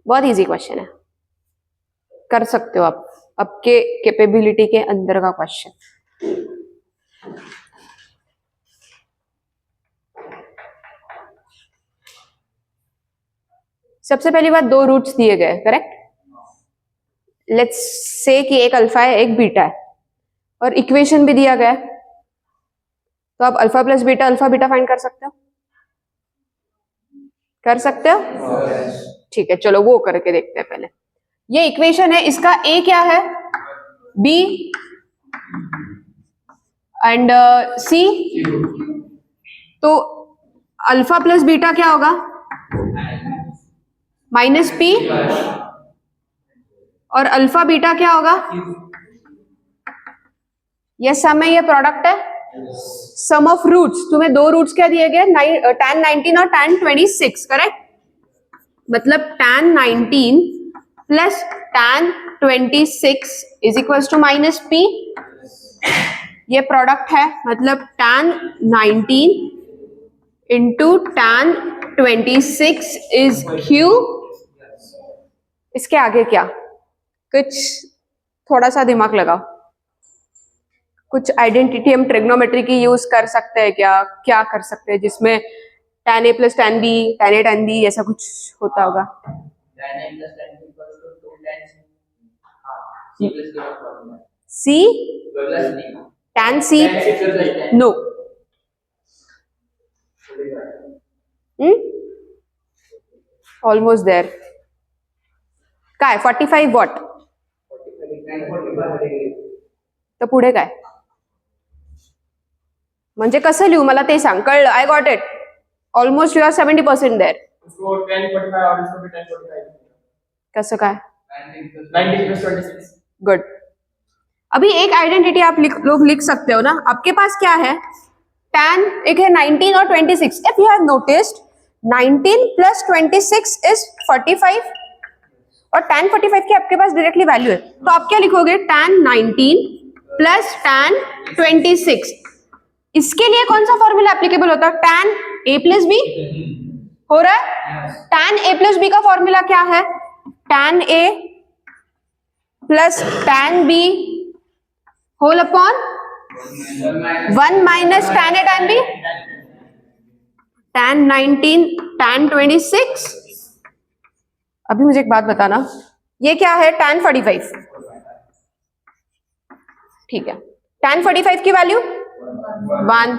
बहुत easy question है, कर सकते हो आप, आपके कैपेबिलिटी के अंदर का क्वेश्चन। सबसे पहली बात, दो रूट्स दिए गए, करेक्ट। लेट्स से कि एक अल्फा है एक बीटा है, और इक्वेशन भी दिया गया है, तो आप अल्फा प्लस बीटा फाइंड कर सकते हो, कर सकते हो? ठीक है, चलो वो करके देखते हैं। पहले ये इक्वेशन है, इसका ए क्या है, बी एंड सी, तो अल्फा प्लस बीटा क्या होगा, माइनस पी, और अल्फा बीटा क्या होगा, ये सम है, ये प्रोडक्ट है, सम ऑफ रूट्स। तुम्हें दो रूट्स क्या दिए गए, tan 19 और tan 26, करेक्ट। मतलब tan 19 plus tan 26 is equal to minus P, ये प्रोडक्ट है, मतलब tan 19 into tan 26 is Q। इसके आगे क्या, कुछ थोड़ा सा दिमाग लगाओ, कुछ आइडेंटिटी हम ट्रिग्नोमेट्री की यूज कर सकते हैं क्या, क्या कर सकते हैं जिसमें tan a plus tan b, tan a tan b ऐसा कुछ होता होगा। c tan c, no, almost there. काय 45 वॉट, तर पुढे काय, म्हणजे कसं लिहू मला ते सांग, कळलं, I got it, almost you are 70% there. कसं काय, गुड। अभी एक आइडेंटिटी आप लोग लिख सकते हो ना, आपके पास क्या है, tan एक है 19 और 26, if you have noticed 19 plus 26 is 45, और tan 45 की आपके पास डायरेक्टली वैल्यू है, तो आप क्या लिखोगे, tan 19 प्लस tan 26। इसके लिए कौन सा फॉर्मूला एप्लीकेबल होता है, tan a प्लस बी हो रहा है, tan a प्लस बी का फॉर्मूला क्या है, tan a plus tan b whole upon 1 minus tan a tan b, tan 19 tan 26। अभी मुझे एक बात बताना, ये क्या है, tan 45, ठीक है, tan 45 की वैल्यू 1।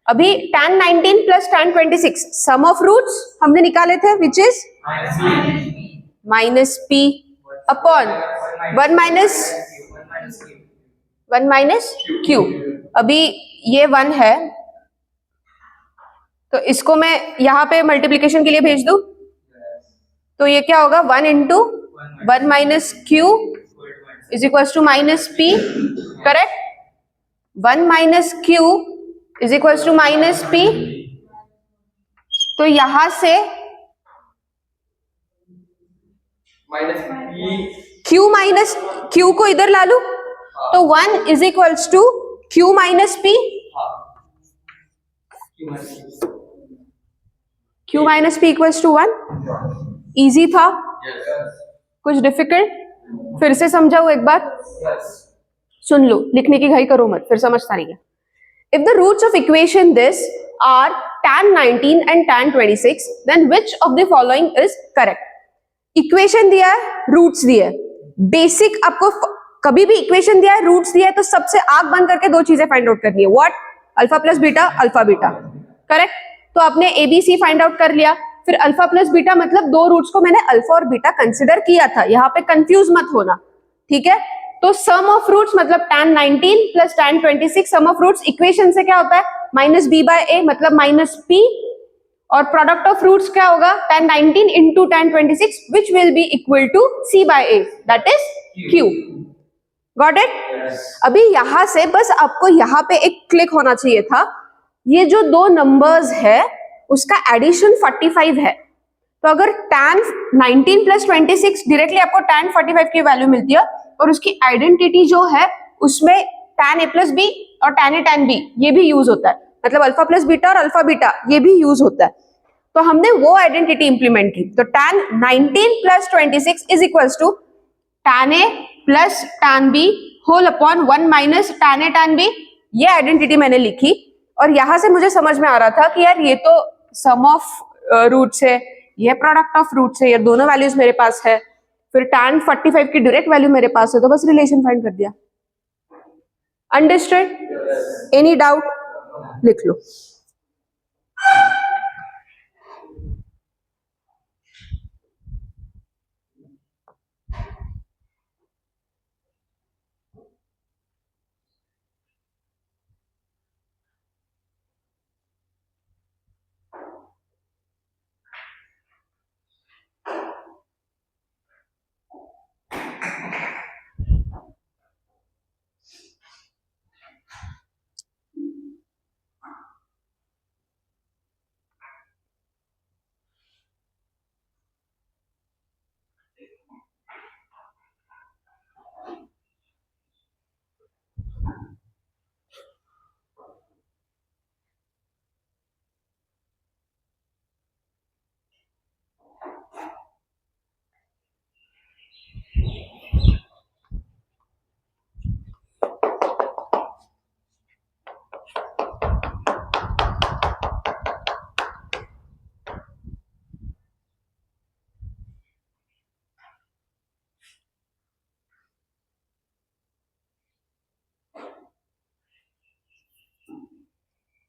अभी tan 19 plus tan 26, sum of roots हमने निकाले थे, which is minus p upon 1 minus q। अभी ये 1 है, तो इसको मैं यहां पे मल्टीप्लीकेशन के लिए भेज दूं, तो ये क्या होगा, 1 into 1 minus Q is equal to minus P, correct. 1 minus Q is equal to minus P, तो यहां से क्यू माइनस क्यू को इधर ला लू, तो 1 is equals to Q minus P, Q minus P equals to 1। Easy था, कुछ difficult, फिर से समझाऊं एक बार, सुन लो, लिखने की घाई करो मत, फिर समझता नहीं है। If the roots of equation this are tan 19 and tan 26, then which of the following is correct? Equation दिया है, रूट्स दिया है, बेसिक आपको कभी भी इक्वेशन दिया है, रूट्स दिया है, तो सबसे आंख बंद करके दो चीजें फाइंड आउट करनी है, what, alpha plus beta, alpha beta, correct. तो आपने एबीसी फाइंड आउट कर लिया, फिर अल्फा प्लस बीटा मतलब दो रूट्स को मैंने अल्फा और बीटा कंसिडर किया था, यहाँ पे कंफ्यूज मत होना, ठीक है। तो सम ऑफ रूट्स मतलब tan 19 plus tan 26, sum of roots equation से क्या होता है, माइनस बी बाय ए मतलब माइनस पी, और प्रोडक्ट ऑफ रूट्स क्या होगा, tan 19 into tan 26 which will be equal to C by A, that is Q. Got it. अभी यहां से बस आपको यहाँ पे एक क्लिक होना चाहिए था, ये जो दो नंबर्स है उसका एडिशन 45 है, तो अगर tan 19 प्लस 26 डायरेक्टली आपको tan 45 की वैल्यू मिलती है, और उसकी आइडेंटिटी जो है उसमें tan a प्लस बी और tan a tan b ये भी यूज होता है, मतलब अल्फा प्लस बीटा और अल्फा बीटा ये भी यूज होता है। तो हमने वो आइडेंटिटी इंप्लीमेंट की। तो tan 19 plus 26 is equals to tan a plus tan b whole upon 1 minus tan a tan b। ये आइडेंटिटी मैंने लिखी और यहां से मुझे समझ में आ रहा था कि यार ये तो सम ऑफ रूट्स है, ये प्रोडक्ट ऑफ रूट्स है, ये दोनों वैल्यूज मेरे पास है, फिर tan 45 की डायरेक्ट वैल्यू मेरे पास है, तो बस रिलेशन फाइंड कर दिया। अंडरस्टैंड? Any doubt? लिख लो।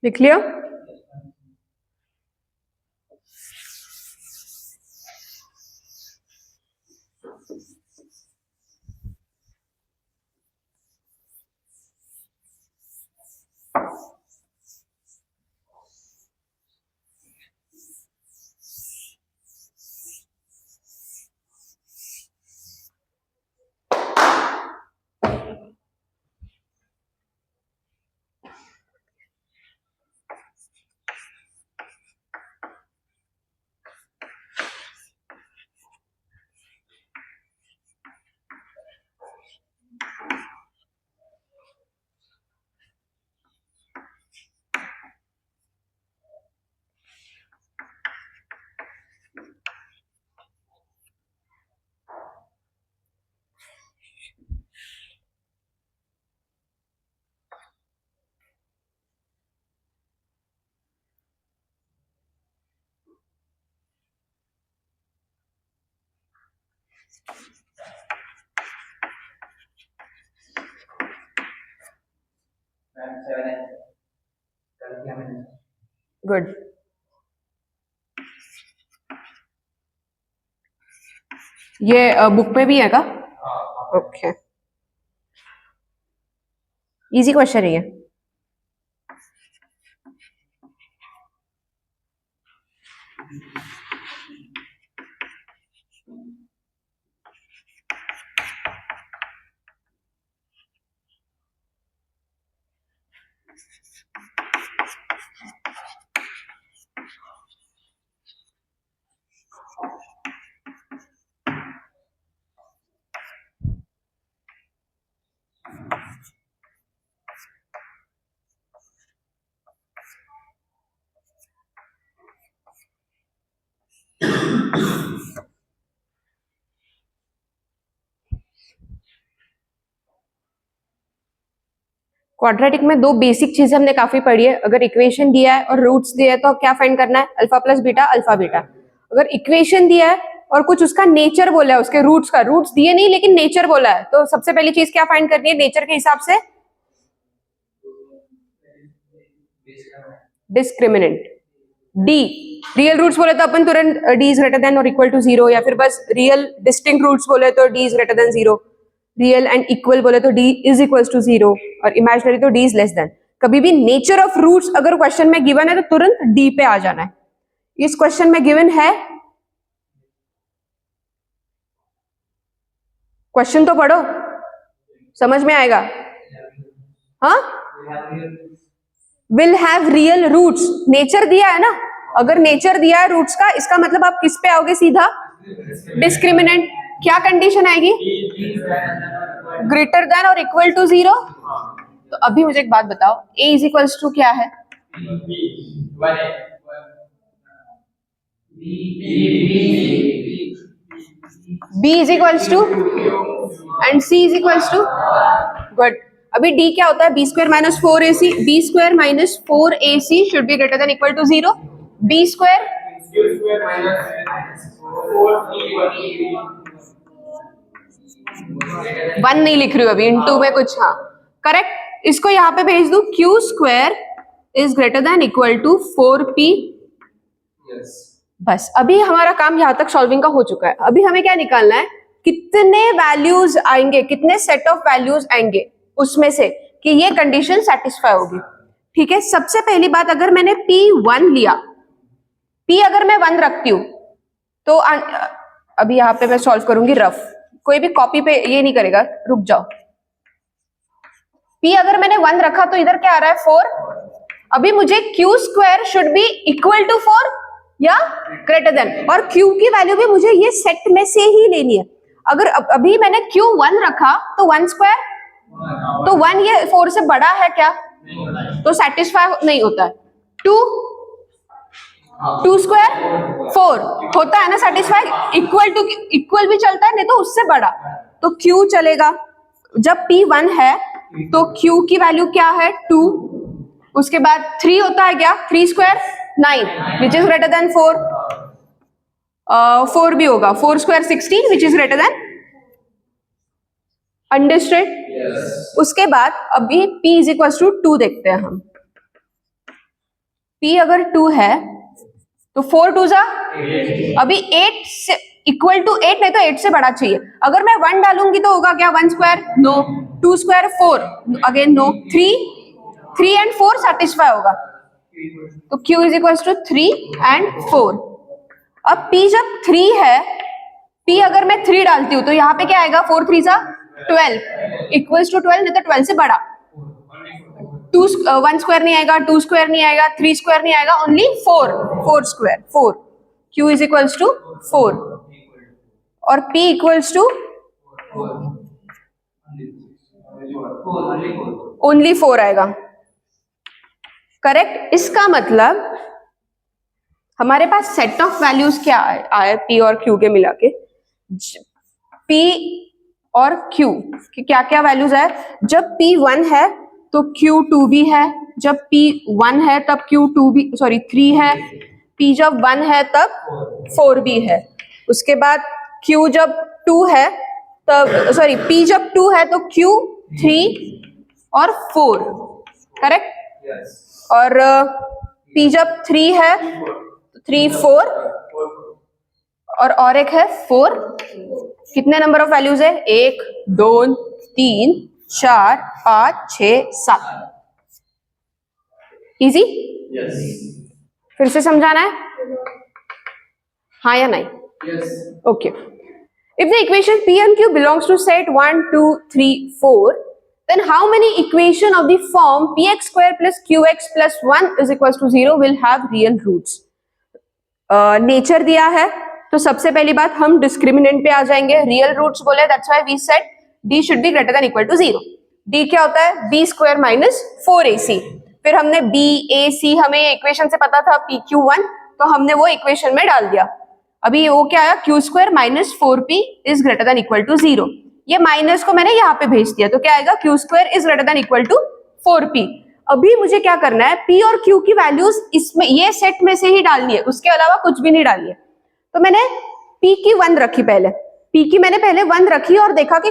लिख लिया? गुड। ये बुक में भी है का? ओके, इजी क्वेश्चन है ये। क्वाड्रेटिक में दो बेसिक चीजें हमने काफी पढ़ी है। अगर इक्वेशन दिया है और रूट्स दिया है तो क्या फाइंड करना है? Alpha plus beta, alpha beta. अगर इक्वेशन दिया है और कुछ उसका नेचर बोला है, उसके रूट्स का, रूट्स दिए नहीं लेकिन नेचर बोला है, तो सबसे पहली चीज क्या फाइंड करनी है नेचर के हिसाब से? डिस्क्रिमिनेंट। डी रियल रूट्स बोले तो अपन तुरंत डी इज ग्रेटर देन और इक्वल टू 0, या फिर बस रियल डिस्टिंक्ट रूट्स बोले तो D is greater then 0, real and equal बोले तो डी इज इक्वल टू 0, और इमेजिनरी तो डी इज लेस देन। कभी भी नेचर ऑफ रूट्स अगर क्वेश्चन में गिवन है तो तुरंत डी पे आ जाना है। इस क्वेश्चन में गिवन है, क्वेश्चन तो पढ़ो, समझ में आएगा। हाँ, will have real roots, nature दिया है ना। अगर नेचर दिया है रूट्स का, इसका मतलब आप किस पे आओगे सीधा? डिस्क्रिमिनेंट। क्या कंडीशन आएगी? ग्रेटर देन और इक्वल टू 0। तो अभी मुझे एक बात बताओ, a इज इक्वल्स टू क्या है? B is equals to and C is equals to good. अभी D क्या होता है? B square minus 4AC। B square minus 4AC should be greater than equal to 0। B square one नहीं लिख रही हूँ अभी, इनटू में कुछ, हाँ करेक्ट। इसको यहाँ पे भेज दू, Q square is greater than equal to 4P। बस अभी हमारा काम यहाँ तक सॉल्विंग का हो चुका है। अभी हमें क्या निकालना है? कितने वैल्यूज आएंगे, कितने सेट ऑफ वैल्यूज आएंगे उसमें से कि ये कंडीशन सेटिस्फाई होगी। ठीक है, सबसे पहली बात, अगर मैंने P1 लिया, P अगर मैं 1 रखती हूं तो अभी यहाँ पे मैं सॉल्व करूंगी रफ, कोई भी कॉपी पे ये नहीं करेगा, रुक जाओ। P अगर मैंने 1 रखा तो इधर क्या आ रहा है? 4। अभी मुझे Q square should be equal to 4 या ग्रेटर देन, और Q की वैल्यू भी मुझे ये सेट में से ही लेनी है। अगर अभी मैंने Q1 रखा तो 1 स्क्वायर, तो 1 ये 4 से बड़ा है क्या? तो सेटिस्फाई नहीं होता है। 2 स्क्वायर 4 होता है ना सेटिस्फाई, इक्वल टू, इक्वल भी चलता है, नहीं तो उससे बड़ा, तो Q चलेगा। जब P1 है तो Q की वैल्यू क्या है? 2। उसके बाद 3 होता है क्या? 3 square 9 which is greater than 4। 4 भी होगा, 4 square 16 which is greater then, understood. उसके बाद अभी P इज इक्वल टू 2 देखते हैं हम। P अगर 2 है तो 4 2 जा, अभी 8 से इक्वल टू 8 नहीं तो 8 से बड़ा चाहिए। अगर मैं 1 डालूंगी तो होगा क्या? 1 square no, 2 square 4 again no, 3 and 4 satisfy होगा, तो Q is equal to 3 and 4। अब P जब 3 है, P अगर मैं 3 डालती हूँ तो यहाँ पे क्या आएगा? 4 3 जा 12 इक्वल्स टू 12, नहीं तो 12 से बड़ा। 1 स्क्वायर नहीं आएगा, 2 स्क्वायर नहीं आएगा, 3 स्क्वायर नहीं आएगा, only 4 square 4। Q is equals to 4 और P इक्वल्स टू ओनली 4 आएगा, करेक्ट। इसका मतलब हमारे पास सेट ऑफ वैल्यूज क्या आए P और Q के मिला के? P और Q की क्या क्या वैल्यूज है? जब P 1 है तो Q 2 भी है, जब P 1 है तब Q 2 भी, सॉरी 3 है, P जब 1 है तब 4 भी है। उसके बाद Q जब 2 है तब, सॉरी P जब 2 है तो Q 3 और 4, करेक्ट। और P जब 3 है 3 4 और एक है 4। कितने नंबर ऑफ वैल्यूज है? 1 2 3 4 5 6 7। इजी? फिर से समझाना है, हाँ या नहीं? Okay. If the equation P and Q belongs to set 1 2 3 4, then how many equation of the form px square plus qx plus 1 is equals to 0 will have real roots? Nature दिया है तो सबसे पहली बात हम डिस्क्रिमिनेंट पे आ जाएंगे। रियल रूट्स बोले, that's why we said d should be greater than equal to 0। d क्या होता है? b square minus 4ac। फिर हमने b a c, हमें इक्वेशन से पता था pq1, तो हमने वो इक्वेशन में डाल दिया। अभी वो क्या आया? q square minus 4p is greater than equal to 0। ये माइनस को मैंने यहाँ पे भेज दिया, तो क्या आएगा? q square is greater than equal to 4p। अभी मुझे क्या करना है? P और Q की वैल्यूज इसमें, ये सेट में से ही डालनी है, उसके अलावा कुछ भी नहीं डालनी है। तो मैंने P की 1 रखी, पहले P की मैंने पहले 1 रखी और देखा कि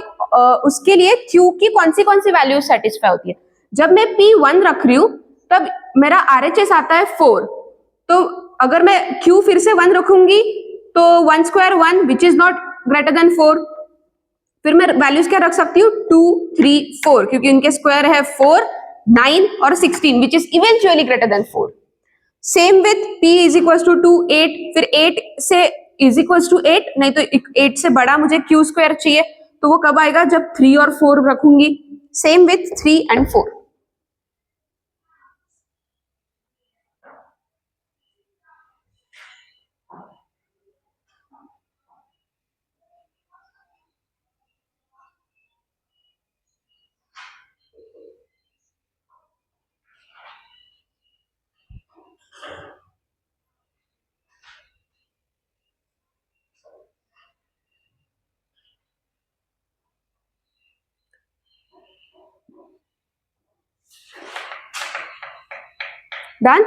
उसके लिए Q की कौन सी वैल्यू सेटिस्फाई होती है। जब मैं P1 रख रही हूं तब मेरा RHS आता है 4, तो अगर मैं Q फिर से 1 रखूंगी तो 1 square 1 which is not greater than 4। फिर मैं वैल्यूज क्या रख सकती हूँ? 2 3 4, क्योंकि इनके स्क्वायर है 4 9 और 16 which is eventually greater than 4। Same with P is equal to 2 8, फिर 8 से इज इक्वल टू 8, नहीं तो 8 से बड़ा मुझे Q स्क्वायर चाहिए, तो वो कब आएगा? जब 3 और 4 रखूंगी। Same with 3 and 4। डन?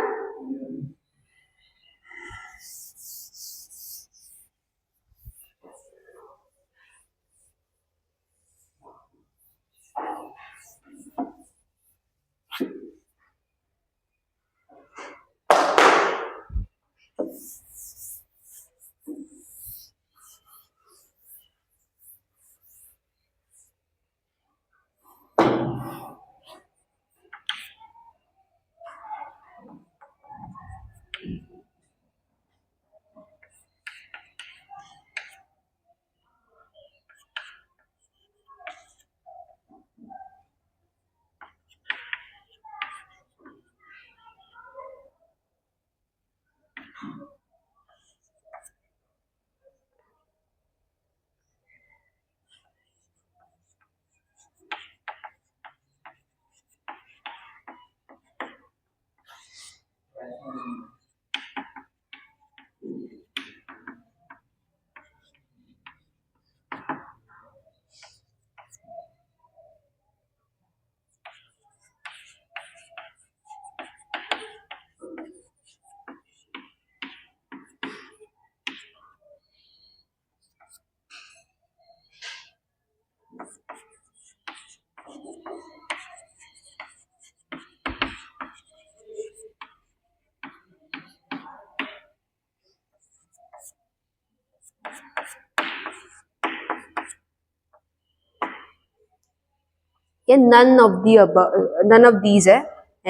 ये none of these है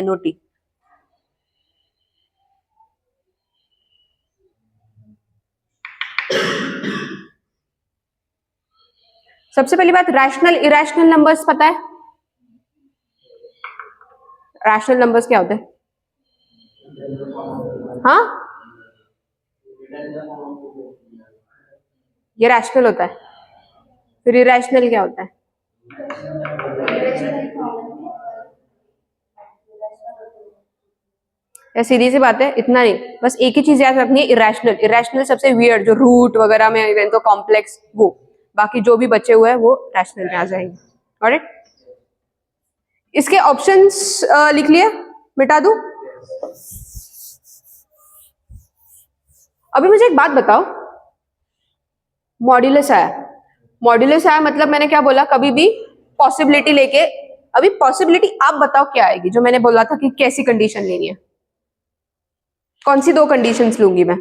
NOT. सबसे पहली बात, रैशनल इरेशनल नंबर्स पता है? रैशनल नंबर्स क्या होते हैं? हाँ, ये रैशनल होता है. फिर इरेशनल क्या होता है? या सीधी सी बात है, इतना नहीं, बस एक ही चीज याद रखनी है, इरेशनल. इरेशनल सबसे वियर्ड, जो रूट वगैरह में तो कॉम्प्लेक्स, वो. बाकी जो भी बचे हुए हैं वो रैशनल में आ जाएंगे. ऑलराइट, इसके ऑप्शंस लिख लिए, मिटा दूं? अभी मुझे एक बात बताओ, मॉड्यूलस आया. मॉड्यूलस आया मतलब मैंने क्या बोला? कभी भी पॉसिबिलिटी लेके. अभी पॉसिबिलिटी आप बताओ क्या आएगी, जो मैंने बोला था कि कैसी कंडीशन लेनी है. कौन सी 2 कंडीशंस लूंगी मैं?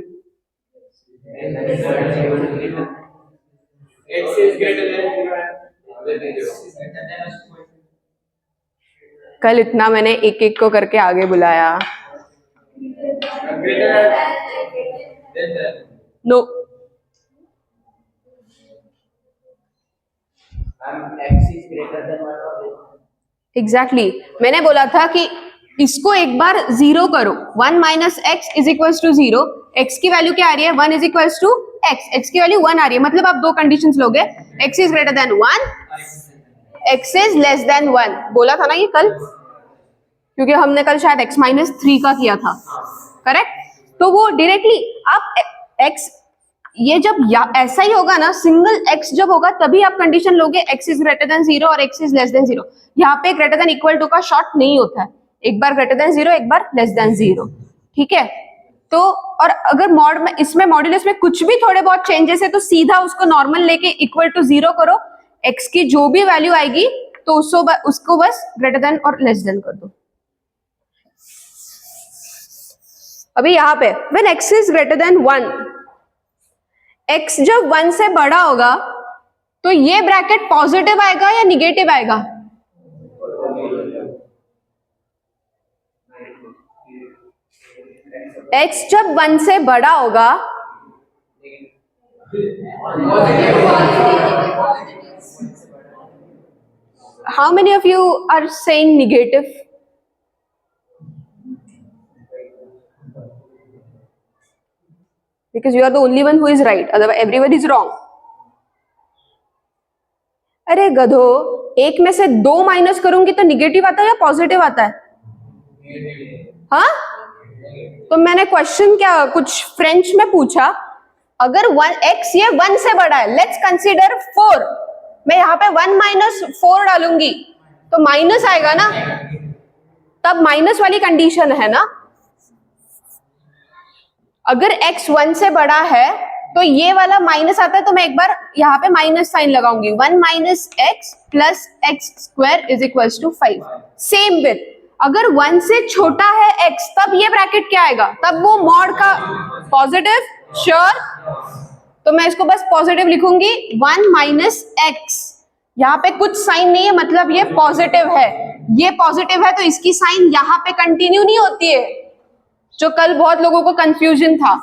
कल इतना मैंने एक एक को करके आगे बुलाया. No, exactly. मैंने बोला था कि इसको एक बार 0 करो. 1 minus X is equals to 0. X की वैल्यू क्या आ रही है? 1 is equals to X. X की वैल्यू 1 आ रही है, मतलब आप 2 कंडीशंस लोगे. X is greater than 1, X is less than 1. बोला था ना ये कल, क्योंकि हमने कल शायद x माइनस 3 का किया था. करेक्ट? तो वो डायरेक्टली आप x, ये जब ऐसा ही होगा ना, सिंगल x जब होगा तभी आप कंडीशन लोगे x इज ग्रेटर देन 0 और x इज लेस देन 0. यहाँ पे ग्रेटर देन इक्वल टू का शॉर्ट नहीं होता है. एक बार ग्रेटर देन 0, एक बार लेस देन 0. ठीक है? तो और अगर मॉड में, इसमें मॉड्यूलस में कुछ भी थोड़े बहुत चेंजेस है तो सीधा उसको नॉर्मल लेके इक्वल टू 0 करो. x की जो भी वैल्यू आएगी तो उसको बस ग्रेटर देन और लेस देन कर दो. अभी यहाँ पे when x is greater than 1, x जब 1 से बड़ा होगा तो ये ब्रैकेट पॉजिटिव आएगा या निगेटिव आएगा? x जब 1 से बड़ा होगा, how many of you are saying negative? Because you are the only one who is right, otherwise everyone is wrong. अरे गधो, एक में से 2 माइनस करूंगी तो निगेटिव आता है या पॉजिटिव आता है? हाँ, तो मैंने क्वेश्चन क्या कुछ फ्रेंच में पूछा. अगर x ये 1 से बड़ा है, लेट्स कंसीडर 4. मैं यहाँ पे 1 माइनस 4 डालूंगी तो माइनस आएगा ना, तब माइनस वाली कंडीशन है ना। अगर x 1 से बड़ा है तो ये वाला माइनस आता है, तो मैं एक बार यहाँ पे माइनस साइन लगाऊंगी, 1 minus X plus X square is equal to 5। Same with अगर 1 से छोटा है x, तब ये ब्रैकेट क्या आएगा, तब वो मॉड का पॉजिटिव, श्योर, तो मैं इसको बस पॉजिटिव लिखूंगी, 1 माइनस एक्स, यहाँ पे कुछ साइन नहीं है, मतलब ये पॉजिटिव है, ये पॉजिटिव है, तो इसकी साइन यहाँ पे कंटिन्यू नहीं होती है, जो कल बहुत लोगों को कंफ्यूजन था।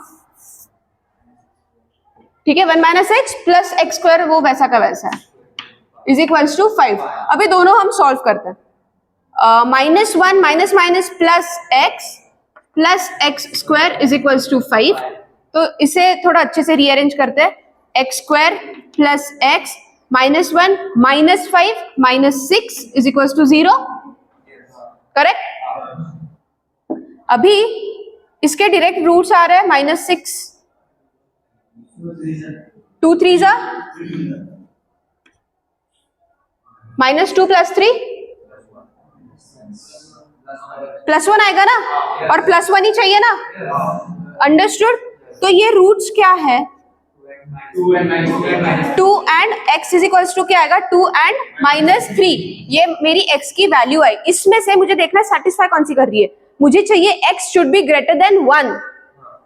ठीक है, 1 minus X plus X square वो वैसा का वैसा है, इज इक्वल्स टू 5। अभी दोनों हम सॉल्व करते हैं। Minus 1 minus minus plus X square is equals to 5। तो इसे थोड़ा अच्छे से रीअरेंज करते हैं, X square plus X minus 1 minus 5 minus 6 is equals to 0, correct. अभी इसके डायरेक्ट रूट्स आ रहे हैं, माइनस 6 2 3 जा माइनस 2 प्लस 3 प्लस 1 आएगा ना, और प्लस 1 ही चाहिए ना, अंडरस्टूड। तो ये रूट्स क्या है, 2 and x is equal to क्या आएगा, 2 एंड माइनस 3, ये मेरी x की वैल्यू है। इसमें से मुझे देखना है सेटिस्फाई कौन सी कर रही है, मुझे चाहिए x should be greater than 1,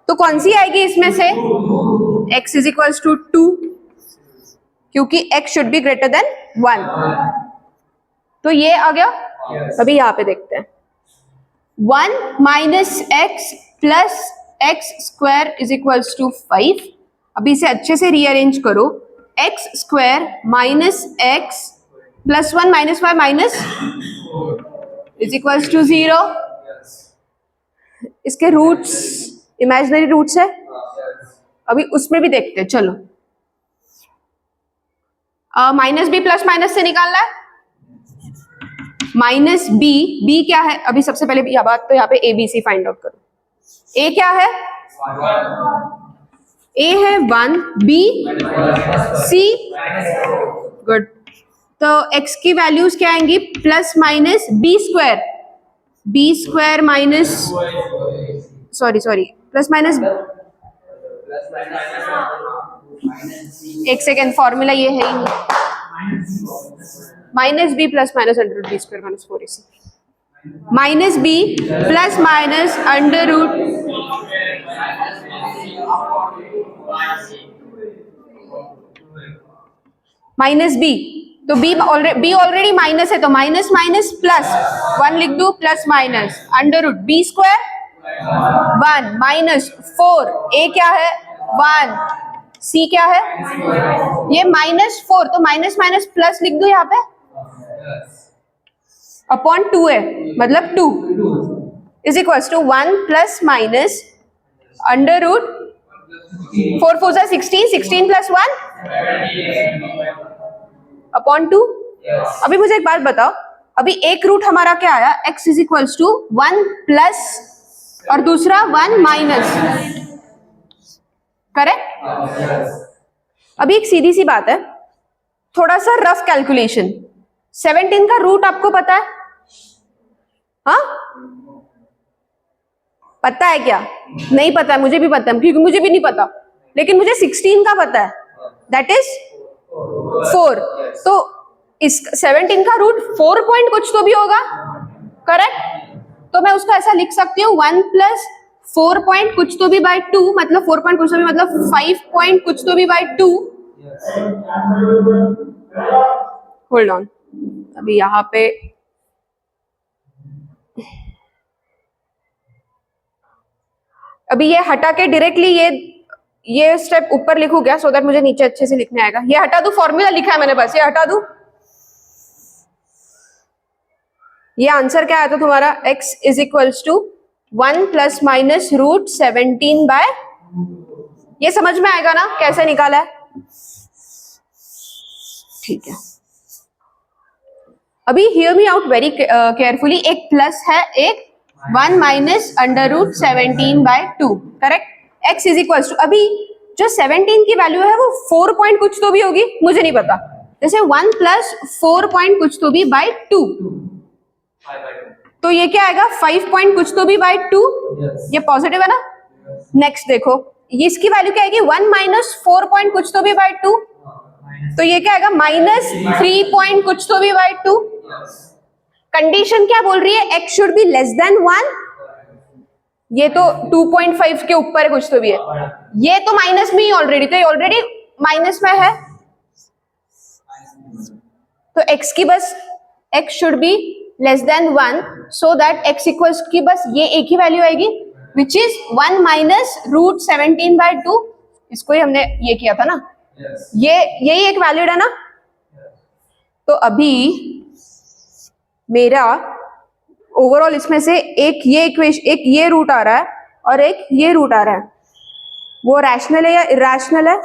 तो कौन सी आएगी इसमें से, x इज इक्वल टू 2, क्योंकि x should be greater than 1, तो ये आ गया। अभी यहाँ पे देखते हैं, 1 minus X plus X square is equal to 5। अभी इसे अच्छे से रीअरेंज करो, X square minus X plus 1 minus 5 minus is equal to 0। इसके रूट्स इमेजिनरी रूट्स है, अभी उसमें भी देखते हैं, चलो। माइनस बी प्लस माइनस से निकालना है, माइनस बी क्या है, अभी सबसे पहले यह बात तो यहाँ पे A B C find out करो। ए क्या है, ए है 1, बी सी, गुड। तो एक्स की वैल्यूज क्या आएंगी, plus minus B square minus sorry plus minus, एक सेकेंड, फॉर्मूला ये है ही नहीं, minus B plus minus under root B square minus 4ac, minus B plus minus under root minus B, तो बी ऑलरेडी माइनस है, तो minus minus plus 1 लिख दो, plus minus under root B square 1 minus 4, A क्या है 1, सी क्या है, ये माइनस 4, तो माइनस माइनस प्लस लिख दो यहाँ पे, अपॉन 2 है, मतलब 2 is equal to 1 plus minus under root 4 4 जा 16, 16 प्लस 1 अपॉन 2। अभी मुझे एक बात बताओ, अभी एक रूट हमारा क्या आया, x is equal to 1 plus और दूसरा 1 माइनस, करेक्ट। अभी एक सीधी सी बात है, थोड़ा सा रफ कैलकुलेशन, 17 का रूट आपको पता है, हाँ पता है क्या, नहीं पता है, मुझे भी पता है, क्योंकि मुझे भी नहीं पता, लेकिन मुझे 16 का पता है, दैट इज 4, तो इस 17 का रूट 4 पॉइंट कुछ तो भी होगा, करेक्ट। तो मैं उसको ऐसा लिख सकती हूँ 1 प्लस 4 पॉइंट कुछ तो भी बाय 2, मतलब 4 पॉइंट कुछ तो भी मतलब 5 पॉइंट कुछ तो भी बाय 2। होल्ड ऑन, अभी यहाँ पे अभी ये हटा के डायरेक्टली ये स्टेप ऊपर लिखू क्या, सो दैट मुझे नीचे अच्छे से लिखने आएगा। ये हटा दूं, फॉर्मूला लिखा है मैंने, बस ये हटा दूं। ये आंसर क्या आया था तुम्हारा, x is equals to 1 plus minus root 17 by, ये समझ में आएगा ना कैसे निकाला है, ठीक है। अभी hear me out very carefully, एक प्लस है, एक 1 minus under root 17 by 2, correct. x is equal to, अभी जो 17 की वैल्यू है वो 4 पॉइंट कुछ तो भी होगी, मुझे नहीं पता, जैसे 1 प्लस 4 पॉइंट कुछ तो भी बाई 2, तो ये क्या आएगा 5 पॉइंट कुछ तो भी बाई 2, ये पॉजिटिव है ना। नेक्स्ट देखो ये इसकी वैल्यू क्या आएगी 1 माइनस 4 पॉइंट कुछ तो भी बाई 2, तो ये क्या आएगा माइनस 3 पॉइंट कुछ तो भी बाई 2। कंडीशन क्या बोल रही है x should be less than 1, ये तो 2.5 के ऊपर है कुछ तो भी है, ये तो माइनस में ही ऑलरेडी, तो ये ऑलरेडी माइनस में है, तो x की बस x should be less than 1 so that x equals की बस ये एक ही वैल्यू आएगी which is 1 minus root 17 by 2, इसको ही हमने ये किया था ना, ये यही एक वैल्यूड है ना। तो अभी मेरा ओवरऑल इसमें से एक ये इक्वेशन, एक ये रूट आ रहा है और एक ये रूट आ रहा है, वो रैशनल है या इरैशनल है?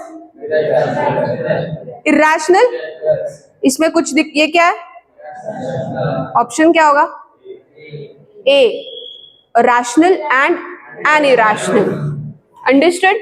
इरैशनल। इसमें कुछ ये क्या है, ऑप्शन क्या होगा? A, rational and an irrational. Understood?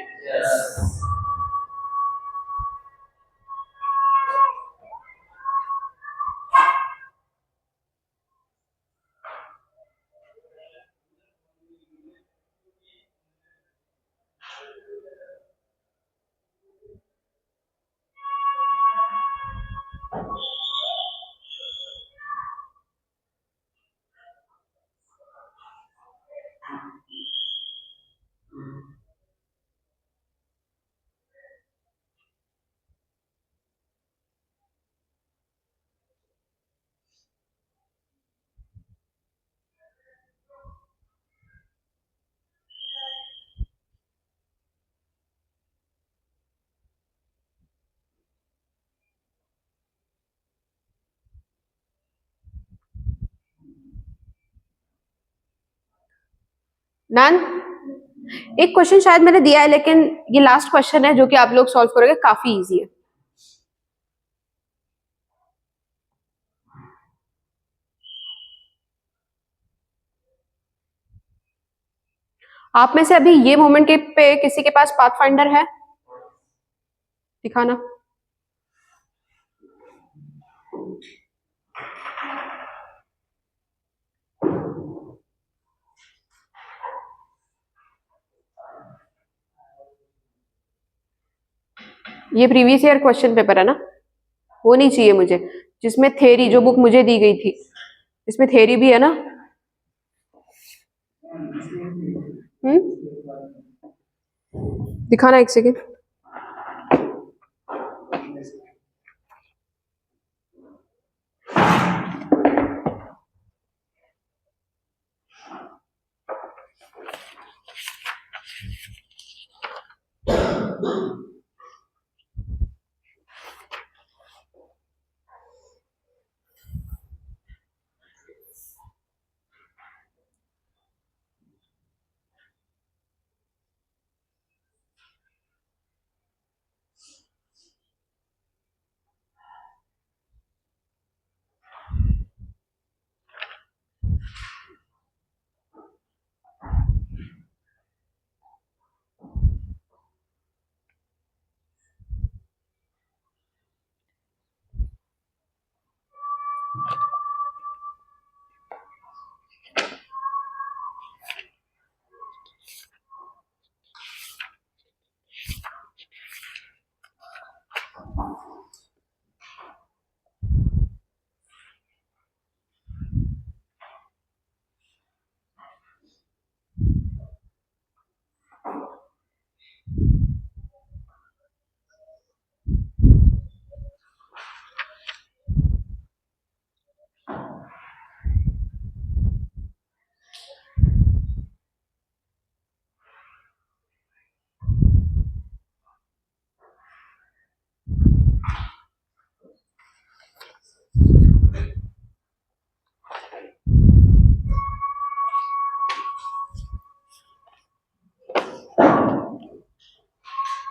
None? एक क्वेश्चन शायद मैंने दिया है लेकिन ये लास्ट क्वेश्चन है जो कि आप लोग सॉल्व करोगे, काफी इजी है। आप में से अभी ये मोमेंट के पे किसी के पास पाथ फाइंडर है? दिखाना। ये प्रीवियस ईयर क्वेश्चन पेपर है ना, वो नहीं चाहिए मुझे जिसमें थ्योरी, जो बुक मुझे दी गई थी इसमें थ्योरी भी है ना। दिखाना एक सेकेंड।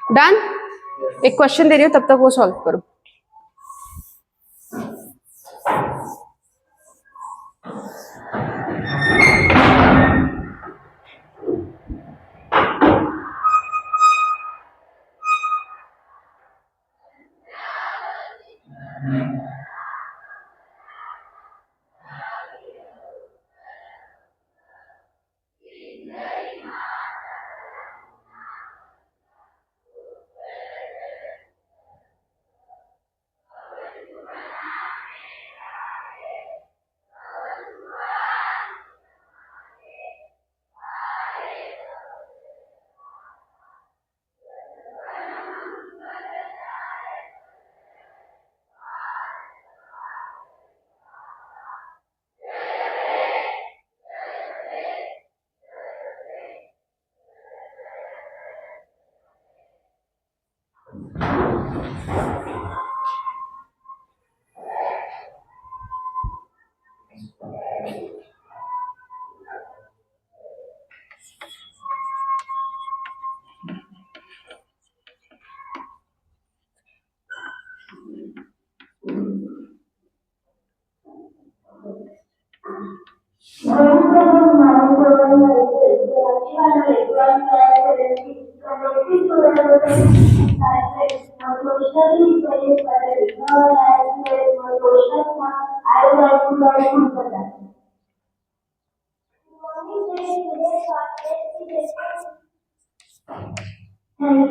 डन? एक क्वेश्चन दे रही हूँ तब तक वो सॉल्व करो। Thank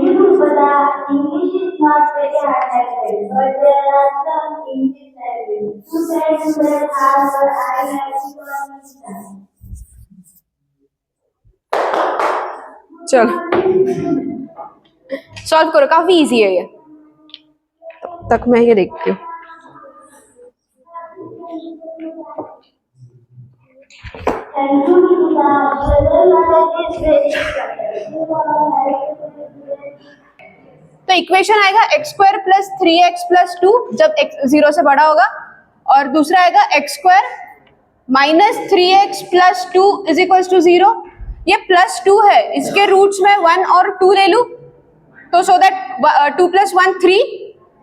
you, Gurupata. English is not very hard language, but there are some English language. To try to learn hard, but I have to understand. चलो सॉल्व करो, काफी इजी है ये। तब तक मैं ये देखती हूँ। Thank you, Gurupata. तो इक्वेशन आएगा X square plus 3x plus 2 जब x 0 से बड़ा होगा, और दूसरा आएगा X square minus 3x plus 2 is equal to 0। ये प्लस 2 है, इसके रूट्स में 1 और 2 ले लूं तो सो दैट 2 प्लस 1 3,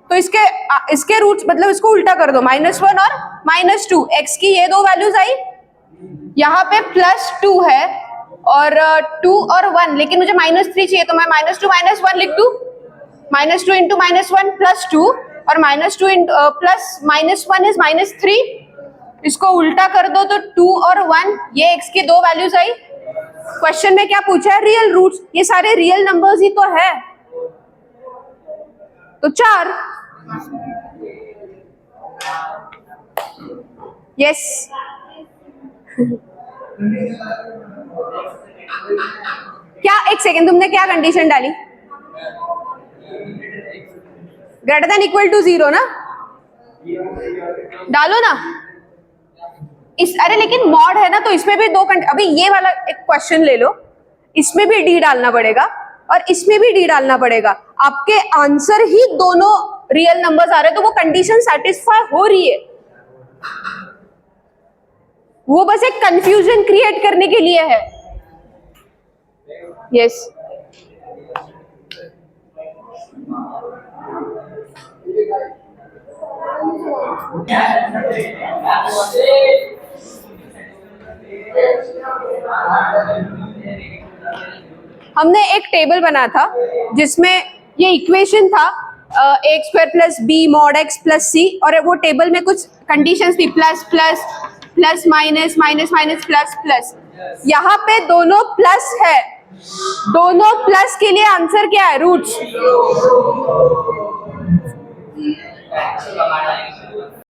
तो इसके रूट्स मतलब इसको उल्टा कर दो, -1 और -2। x की ये दो वैल्यूज आई, यहाँ पे प्लस 2 है और 2 और 1, लेकिन मुझे -3 चाहिए तो मैं -2 -1 लिख दूं। -2 इंटू -1 प्लस 2, और -2 प्लस -1 इज -3। इसको उल्टा कर दो तो 2 और 1, ये x की दो वैल्यूज आई। क्वेश्चन में क्या पूछा है? Real roots. ये सारे रियल नंबर्स ही तो है, तो 4। यस क्या, एक सेकेंड, तुमने क्या कंडीशन डाली? ग्रेटर देन इक्वल टू 0 ना, डालो ना अरे लेकिन मॉड है ना, तो इसमें भी अभी ये वाला एक क्वेश्चन ले लो, इसमें भी डी डालना पड़ेगा और इसमें भी डी डालना पड़ेगा। आपके आंसर ही दोनों रियल नंबर्स आ रहे हैं, तो वो कंडीशन सेटिस्फाई हो रही है। वो बस एक कंफ्यूजन क्रिएट करने के लिए है। यस हमने एक टेबल बना था जिसमें ये इक्वेशन था a square plus b mod x plus c, और वो टेबल में कुछ कंडीशंस थी, plus plus plus minus minus minus plus plus. यहाँ पे दोनों प्लस है, दोनों प्लस के लिए आंसर क्या है? रूट्स।